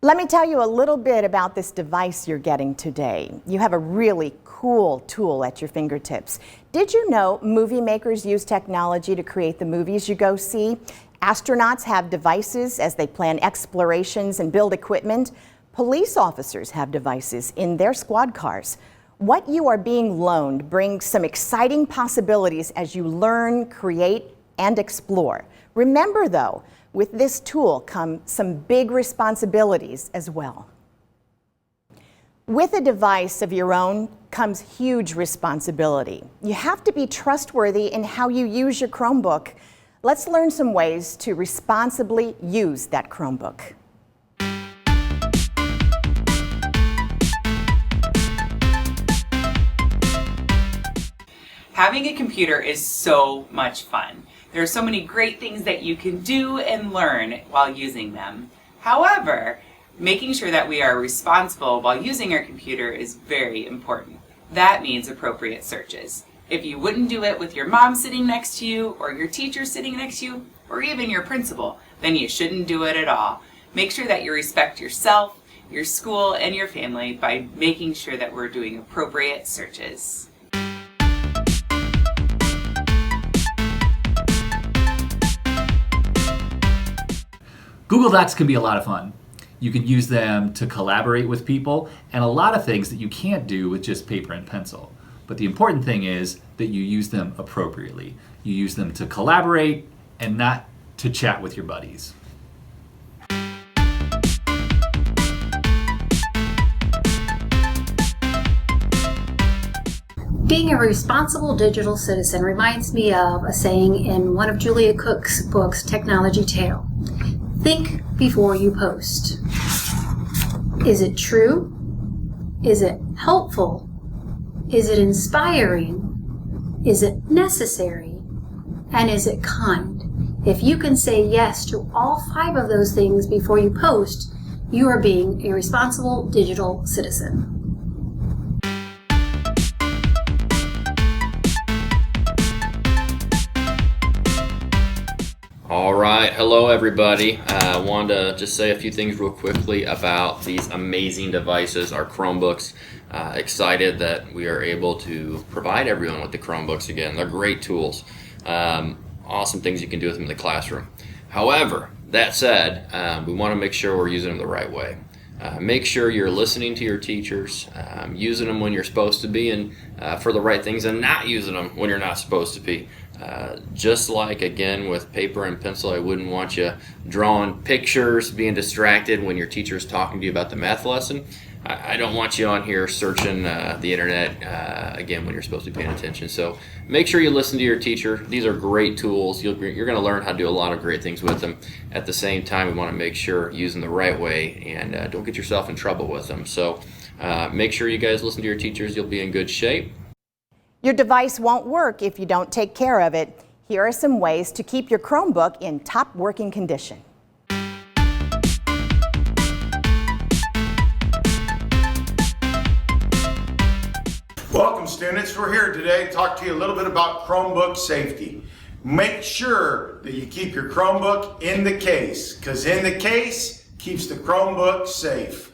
Let me tell you a little bit about this device you're getting today. You have a really cool tool at your fingertips. Did you know movie makers use technology to create the movies you go see? Astronauts have devices as they plan explorations and build equipment. Police officers have devices in their squad cars. What you are being loaned brings some exciting possibilities as you learn, create, and explore. Remember though, with this tool come some big responsibilities as well. With a device of your own comes huge responsibility. You have to be trustworthy in how you use your Chromebook. Let's learn some ways to responsibly use that Chromebook. Having a computer is so much fun. There are so many great things that you can do and learn while using them. However, making sure that we are responsible while using our computer is very important. That means appropriate searches. If you wouldn't do it with your mom sitting next to you, or your teacher sitting next to you, or even your principal, then you shouldn't do it at all. Make sure that you respect yourself, your school, and your family by making sure that we're doing appropriate searches. Google Docs can be a lot of fun. You can use them to collaborate with people and a lot of things that you can't do with just paper and pencil. But the important thing is that you use them appropriately. You use them to collaborate and not to chat with your buddies. Being a responsible digital citizen reminds me of a saying in one of Julia Cook's books, Technology Tale. Think before you post. Is it true? Is it helpful? Is it inspiring? Is it necessary? And is it kind? If you can say yes to all 5 of those things before you post, you are being a responsible digital citizen. All right, hello everybody. I wanted to just say a few things real quickly about these amazing devices, our Chromebooks. Excited that we are able to provide everyone with the Chromebooks again. They're great tools. Awesome things you can do with them in the classroom. However, that said, we want to make sure we're using them the right way. Make sure you're listening to your teachers, using them when you're supposed to be and for the right things, and not using them when you're not supposed to be. Just like, again, with paper and pencil, I wouldn't want you drawing pictures, being distracted when your teacher's talking to you about the math lesson. I don't want you on here searching the internet, again, when you're supposed to be paying attention. So make sure you listen to your teacher. These are great tools. You're going to learn how to do a lot of great things with them. At the same time, we want to make sure you're using the right way and don't get yourself in trouble with them. So make sure you guys listen to your teachers. You'll be in good shape. Your device won't work if you don't take care of it. Here are some ways to keep your Chromebook in top working condition. Welcome students, we're here today to talk to you a little bit about Chromebook safety. Make sure that you keep your Chromebook in the case, because in the case keeps the Chromebook safe.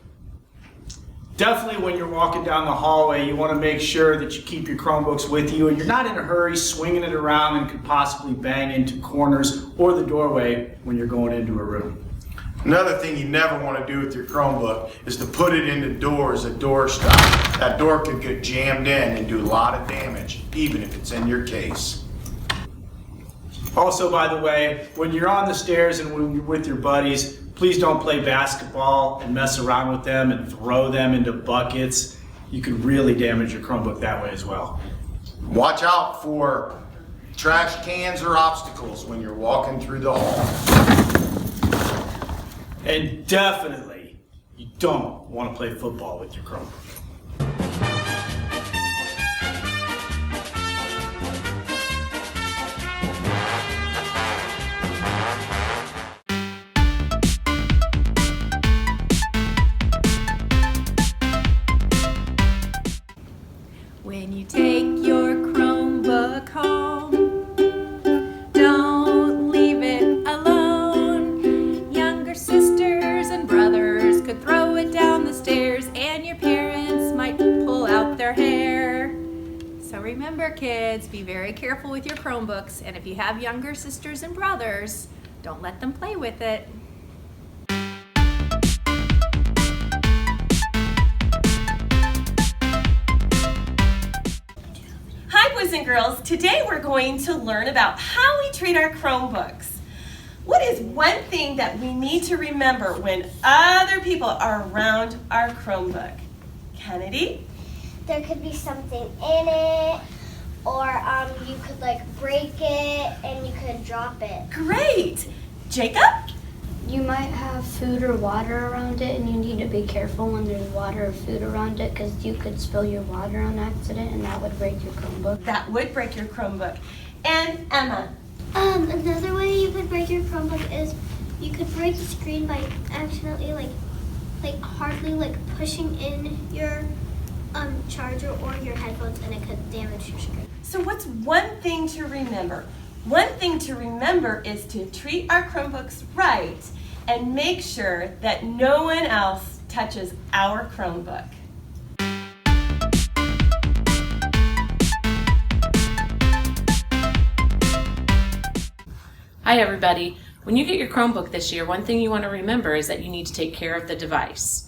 Definitely when you're walking down the hallway, you want to make sure that you keep your Chromebooks with you and you're not in a hurry swinging it around and could possibly bang into corners or the doorway when you're going into a room. Another thing you never want to do with your Chromebook is to put it into doors, a door stop. That door could get jammed in and do a lot of damage, even if it's in your case. Also, by the way, when you're on the stairs and when you're with your buddies, please don't play basketball and mess around with them and throw them into buckets. You could really damage your Chromebook that way as well. Watch out for trash cans or obstacles when you're walking through the hall. And definitely, you don't want to play football with your Chromebook. When you take your Chromebook home, don't leave it alone. Younger sisters and brothers could remember, kids, be very careful with your Chromebooks, and if you have younger sisters and brothers, don't let them play with it. Hi, boys and girls. Today we're going to learn about how we treat our Chromebooks. What is one thing that we need to remember when other people are around our Chromebook? Kennedy? There could be something in it, or you could like break it and you could drop it. Great! Jacob? You might have food or water around it, and you need to be careful when there's water or food around it, because you could spill your water on accident and that would break your Chromebook. That would break your Chromebook. And Emma? Another way you could break your Chromebook is you could break the screen by accidentally hardly pushing in your charger or your headphones, and it could damage your screen. So what's one thing to remember? One thing to remember is to treat our Chromebooks right and make sure that no one else touches our Chromebook. Hi everybody. When you get your Chromebook this year, one thing you want to remember is that you need to take care of the device.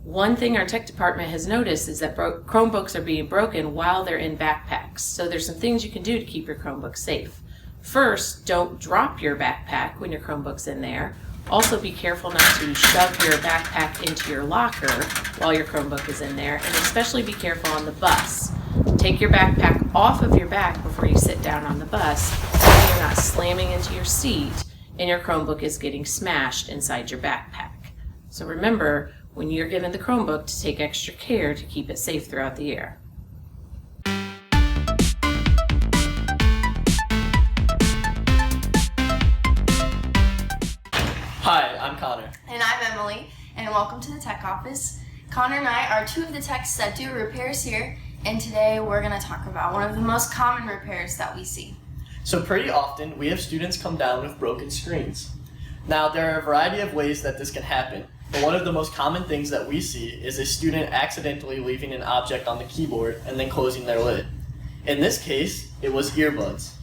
One thing our tech department has noticed is that Chromebooks are being broken while they're in backpacks. So there's some things you can do to keep your Chromebook safe. First, don't drop your backpack when your Chromebook's in there. Also be careful not to shove your backpack into your locker while your Chromebook is in there, and especially be careful on the bus. Take your backpack off of your back before you sit down on the bus, so you're not slamming into your seat and your Chromebook is getting smashed inside your backpack. So remember, when you're given the Chromebook, to take extra care to keep it safe throughout the year. Hi, I'm Connor. And I'm Emily, and welcome to the tech office. Connor and I are two of the techs that do repairs here, and today we're going to talk about one of the most common repairs that we see. So pretty often, we have students come down with broken screens. Now, there are a variety of ways that this can happen, but one of the most common things that we see is a student accidentally leaving an object on the keyboard and then closing their lid. In this case, it was earbuds.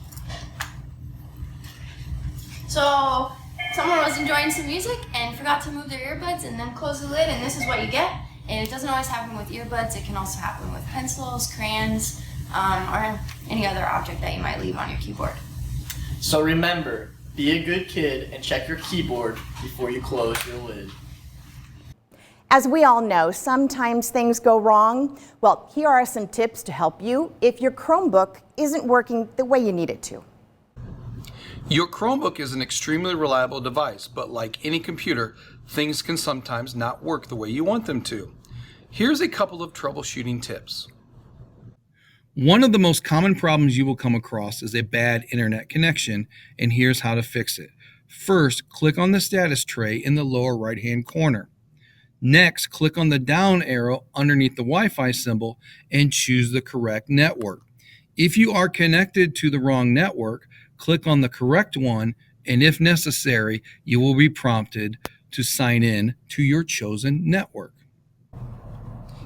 So, someone was enjoying some music and forgot to move their earbuds and then close the lid, and this is what you get. And it doesn't always happen with earbuds, it can also happen with pencils, crayons, or any other object that you might leave on your keyboard. So remember, be a good kid and check your keyboard before you close your lid. As we all know, sometimes things go wrong. Well, here are some tips to help you if your Chromebook isn't working the way you need it to. Your Chromebook is an extremely reliable device, but like any computer, things can sometimes not work the way you want them to. Here's a couple of troubleshooting tips. One of the most common problems you will come across is a bad internet connection, and here's how to fix it. First, click on the status tray in the lower right-hand corner. Next, click on the down arrow underneath the Wi-Fi symbol and choose the correct network. If you are connected to the wrong network, click on the correct one, and if necessary, you will be prompted to sign in to your chosen network.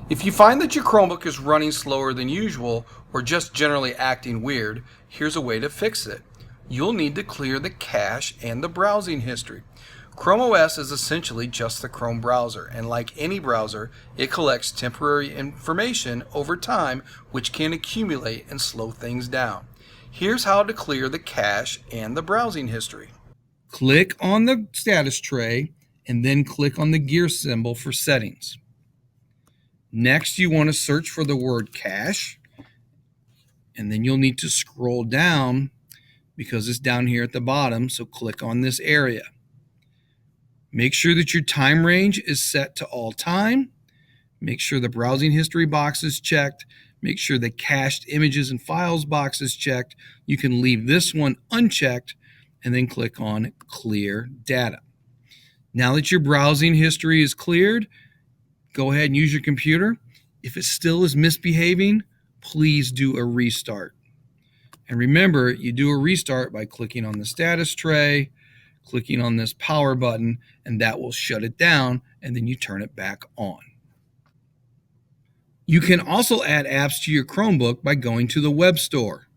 If you find that your Chromebook is running slower than usual or just generally acting weird, here's a way to fix it. You'll need to clear the cache and the browsing history. Chrome OS is essentially just the Chrome browser, and like any browser, it collects temporary information over time which can accumulate and slow things down. Here's how to clear the cache and the browsing history. Click on the status tray and then click on the gear symbol for settings. Next, you want to search for the word cache, and then you'll need to scroll down because it's down here at the bottom, so click on this area. Make sure that your time range is set to all time. Make sure the browsing history box is checked. Make sure the cached images and files box is checked. You can leave this one unchecked and then click on Clear Data. Now that your browsing history is cleared, go ahead and use your computer. If it still is misbehaving, please do a restart. And remember, you do a restart by clicking on the status tray, clicking on this power button, and that will shut it down, and then you turn it back on. You can also add apps to your Chromebook by going to the web store.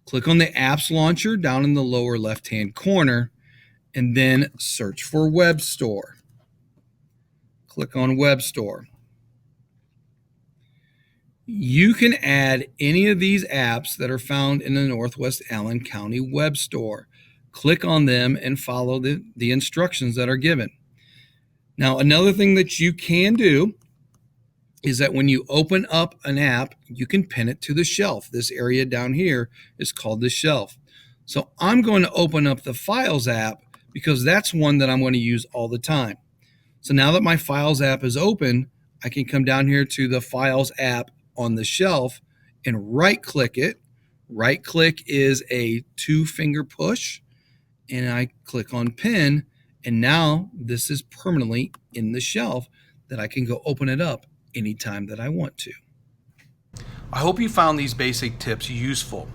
Click on the apps launcher down in the lower left-hand corner and then search for Web Store. Click on Web Store. You can add any of these apps that are found in the Northwest Allen County Web Store. Click on them and follow the instructions that are given. Now, another thing that you can do is that when you open up an app, you can pin it to the shelf. This area down here is called the shelf. So I'm going to open up the Files app because that's one that I'm going to use all the time. So now that my Files app is open, I can come down here to the Files app on the shelf and right-click it. Right-click is a 2-finger push, and I click on Pin, and now this is permanently in the shelf that I can go open it up anytime that I want to. I hope you found these basic tips useful.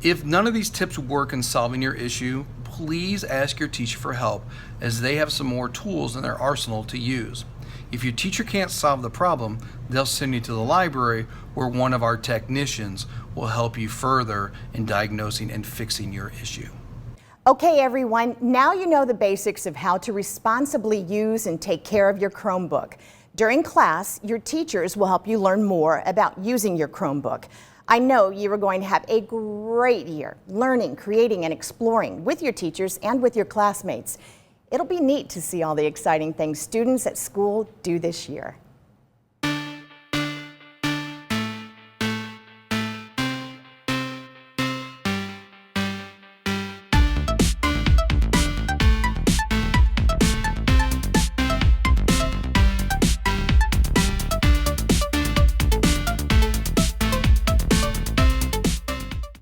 If none of these tips work in solving your issue, please ask your teacher for help, as they have some more tools in their arsenal to use. If your teacher can't solve the problem, they'll send you to the library where one of our technicians will help you further in diagnosing and fixing your issue. Okay, everyone, now you know the basics of how to responsibly use and take care of your Chromebook. During class, your teachers will help you learn more about using your Chromebook. I know you are going to have a great year learning, creating, and exploring with your teachers and with your classmates. It'll be neat to see all the exciting things students at school do this year.